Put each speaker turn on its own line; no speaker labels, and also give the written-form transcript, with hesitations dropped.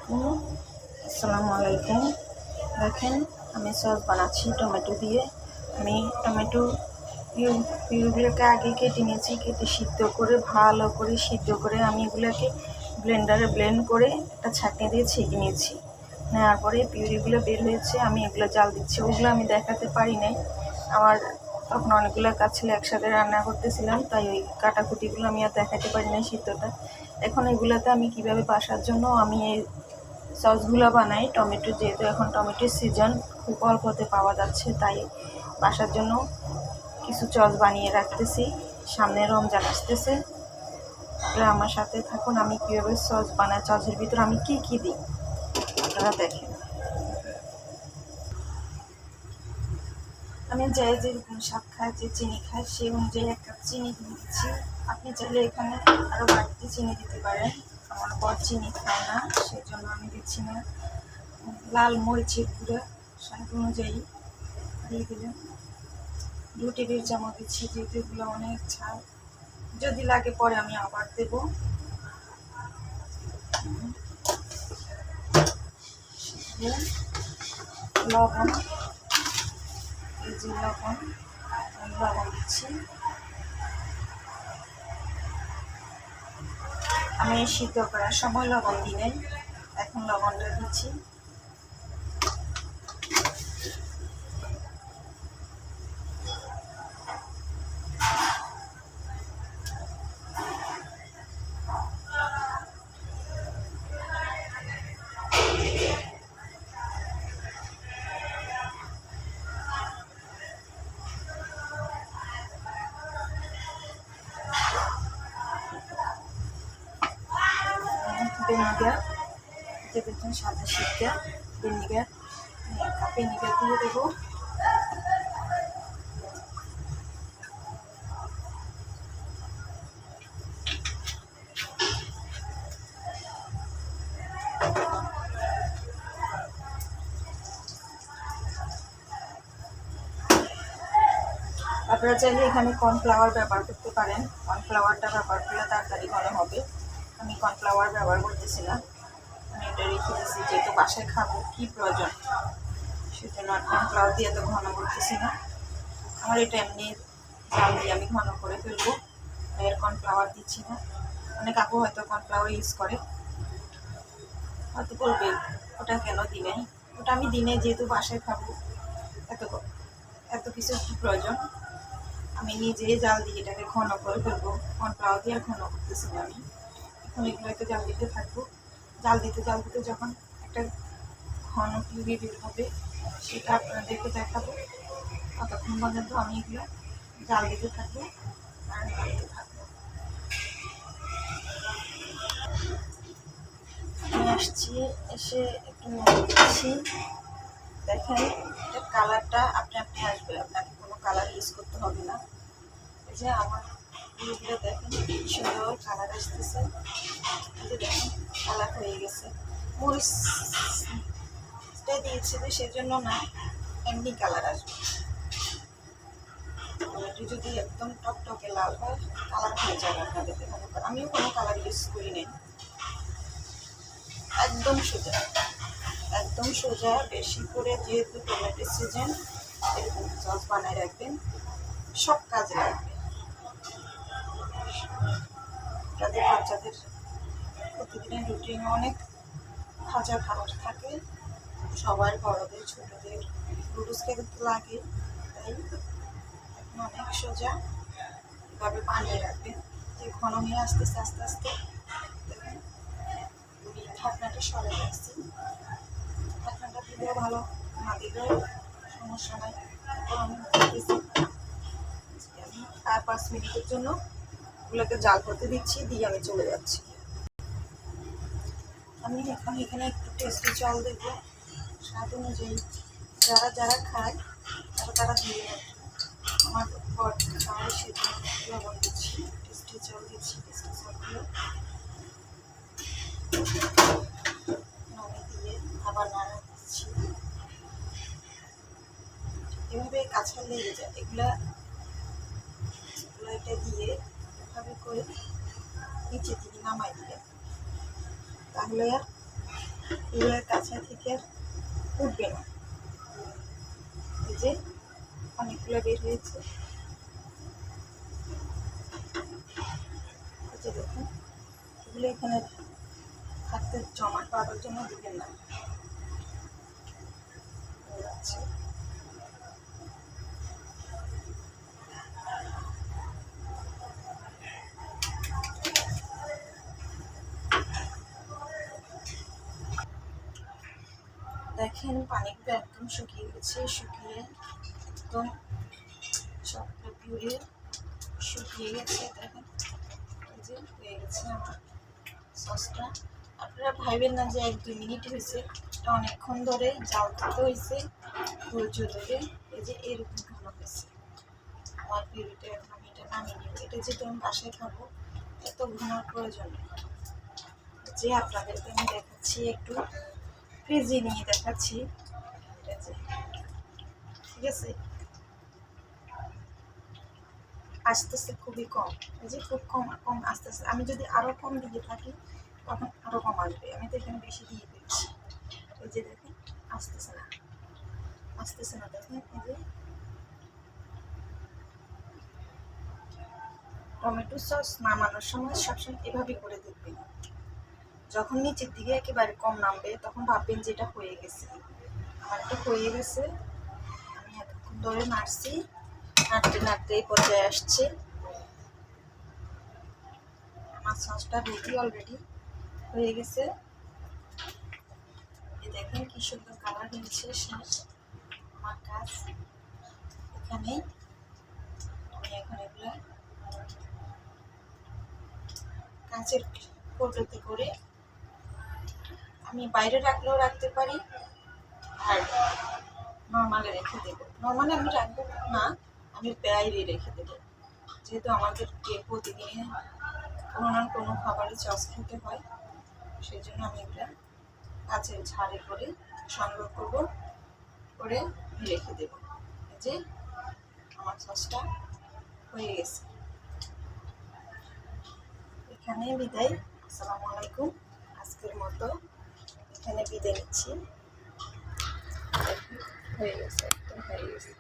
আলাইকুম। আসসালামু আলাইকুম। দেখেন আমি সস বানাচ্ছি টমেটো দিয়ে। আমি টমেটো পিউরিগুলোকে আগে কেটে নিয়েছি, কেটে সিদ্ধ করে ভালো করে সিদ্ধ করে আমি এগুলোকে ব্লেন্ডারে ব্লেন্ড করে একটা ছাঁকনি দিয়ে ছেঁকে নিয়েছি। নেওয়ার পরে পিউরিগুলো বের হয়েছে, আমি এগুলো জাল দিচ্ছি। ওগুলো আমি দেখাতে পারি নাই, আমার তখন অনেকগুলো কাজ ছিল, একসাথে রান্না করতেছিলাম, তাই ওই কাটাকুটিগুলো আমি আর দেখাতে পারি নাই সিদ্ধটা। এখন এগুলোতে আমি কিভাবে বাসার জন্য আমি এই সসগুলো বানাই। টমেটো, যেহেতু এখন টমেটোর সিজন, খুব অল্পতে পাওয়া যাচ্ছে, তাই বাসার জন্য কিছু সস বানিয়ে রাখতেছি। সামনে রমজান আসতেছে, আপনারা আমার সাথে থাকুন। আমি কীভাবে সস বানাই, সসের ভিতরে আমি কি কি দিই আপনারা দেখেন। আমি যে যেরকম স্বাদ খাই, যে চিনি খাই, সেই অনুযায়ী 1 কাপ চিনি দিয়ে দিচ্ছি। আপনি চাইলে এখানে আরও বাড়তি চিনি দিতে পারেন। আমার বর চিনি খায় না, সেই জন্য আমি দিচ্ছি না। লাল মরিচের গুঁড়ো স্বাদ অনুযায়ী দিয়ে দিলাম 2 টেবিল চামচ দিচ্ছি, যেহেতু এগুলো অনেক ঝাল। যদি লাগে পরে আমি আবার দেব। লবণ, এই যে লবণ দিচ্ছি। আমি সিদ্ধ করার সময় লবণ দিই নাই, এখন লবণটা দিচ্ছি। ভিনেগার, এটা দেখুন সাদা সিদ্ধা ভিনেগার, 1 কাপ ভিনেগার দিয়ে দেবো। আপনারা চাইলে এখানে কর্নফ্লাওয়ার ব্যবহার করতে পারেন, কর্নফ্লাওয়ারটা ব্যবহার করলে তাড়াতাড়ি ঘন হবে। আমি কর্নফ্লাওয়ার ব্যবহার করতেছি না, আমি এটা রেখে দিচ্ছি, যেহেতু বাসায় খাবো, কি প্রয়োজন, সেজন্য আর কর্নফ্লাওয়ার দিয়ে এত ঘন করতেছি না। আমার এটা এমনি জাল দিয়ে আমি ঘন করে ফেলবো, এর কর্নফ্লাওয়ার দিচ্ছি না। অনেক আপু হয়তো কর্নফ্লাওয়ার ইউজ করে, হয়তো বলবে ওটা কেন দিনে। ওটা আমি দিনে যেহেতু বাসায় খাবো, এত এত কিছু কি প্রয়োজন। আমি নিজে জাল দিয়ে এটাকে ঘন করে ফেলবো, কর্নফ্লাওয়ার দিয়ে আর ঘন করতেছি না আমি। এখন এগুলোকে জাল দিতে থাকবো। জাল দিতে যখন একটা ঘন পিউরি বের হবে, সেটা আপনাদেরকে দেখাবো। ততক্ষণ পর্যন্ত আমি এগুলো জাল দিতে থাকবো আর নাড়তে থাকবো। আমি আসছি, এসে একটু দিচ্ছি। দেখেন এটা কালারটা আপনি আসবে, আপনাকে কোনো কালার ইউজ করতে হবে না। এই যে আমার এগুলো দেখেন সুন্দর কালার আসতেছে, এই যে দেখেন কালার হয়ে গেছে। মরিচটা দিয়েছে যে সেজন্য না, এমনি কালার আসবে। টমেটো যদি একদম টকটকে লাল হয়, কালার হয়ে যাবে আপনাদের দেখানো। আমিও কোনো কালার ইউজ করি নাই, একদম সোজা, একদম সোজা। বেশি করে যেহেতু টমেটো সিজন, এরকম সস বানায় রাখবেন, সব কাজে লাগবে। তাদের বাচ্চাদের প্রতিদিনের রুটিনে অনেক ভাজা খাবার থাকে, সবার বড়দের ছোটদের নুডলস খেতে লাগে, তাই এখন অনেক সোজা। এভাবে বানিয়ে রাখবেন, যে ঘন হয়ে আসতেছে আস্তে আস্তে। দেখেন আমি ঢাকনাটা সরাই রাখছি, ঢাকনাটা দিলেও ভালো, না দিলেও সমস্যা নাই। আমি আর 5 মিনিটের জন্য ওগুলোকে জাল করতে দিচ্ছি, দিয়ে আমি চলে যাচ্ছি। আমি এখানে একটু টেস্টি জল দেবো স্বাদ অনুযায়ী, যারা খায় তারা দিয়ে রাখবে। আমার বর খাওয়ার সেটা লবণ দিচ্ছি, টেস্টি জল দিচ্ছি, টেস্টি জলগুলো নামে দিয়ে আবার নাড়া দিচ্ছি। এভাবে কাঁচা লেগে যায়, এটা দিয়ে এভাবে করে নিচে দিকে নামাই দিলে, তাহলে আর এগুলোর কাছে থেকে আর উঠবে না। এই যে অনেকগুলো বের হয়েছে, এই যে দেখুন, এগুলো এখানে থাকতে জমা করার জন্য দিবেন না। আচ্ছা, দেখেন পানিগুলো একদম শুকিয়ে গেছে, শুকিয়ে একদম সবগুলো পিউরে শুকিয়ে গেছে। দেখেন এই যে হয়ে গেছে আমার সসটা। আপনারা ভাইবেন না যে 1-2 মিনিট হয়েছে, এটা অনেকক্ষণ ধরে জাল দিতে হয়েছে, ধৈর্য ধরে। এই যে এরকম ঘন হয়েছে আমার পিউরিটা। এখন আমি এটা নামিয়ে নিব। এটা যেহেতু আমি বাসায় খাবো, এত ঘন প্রয়োজন নেই। যে আপনাদেরকে আমি দেখাচ্ছি, একটু ফ্রিজে নিয়ে দেখাচ্ছি, ঠিক আছে। আসতেছে খুবই কম, এই যে খুব কম কম আসতেছে। আমি যদি আরো কম দিয়ে থাকি তখন আরো কম আসবে। আমি তো এখানে বেশি দিয়ে দিচ্ছি। এই যে দেখেন আসতেছে না, আসতেছে না। দেখেন এই যে টমেটো সস নামানোর সময় সবসময় এভাবে করে দেখবেন। যখন নিচের দিকে একেবারে কম নামবে তখন ভাববেন যে এটা হয়ে গেছে। আমার এটা হয়ে গেছে, আমি এতক্ষণ ধরে নাড়ছি, নাড়তে নাড়তে এই পর্যায়ে আসছে। আমার সসটা রেডি, অলরেডি হয়ে গেছে। দেখেন কি সুন্দর কালার হয়েছে। শেষ আমার কাজ এখানে। আমি এখন এগুলো কাঁচের কৌটোতে করে আমি বাইরে রাখলেও রাখতে পারি, আর নর্মালে রেখে দেবো। নর্মালে আমি রাখবো না, আমি বাইরে রেখে দেবো, যেহেতু আমাদেরকে প্রতিদিনে কোনো না কোনো খাবারে সস খেতে হয়। সেই জন্য আমি এটা কাঁচের ঝাড়ে করে সংগ্রহ করবো, করে রেখে দেবো। এই যে আমার সসটা হয়ে গেছে। এখানে বিদায়। আসসালামু আলাইকুম। আজকের মতো এখানে বিদায় নিচ্ছি। হয়ে গেছে, একদম হয়ে গেছে।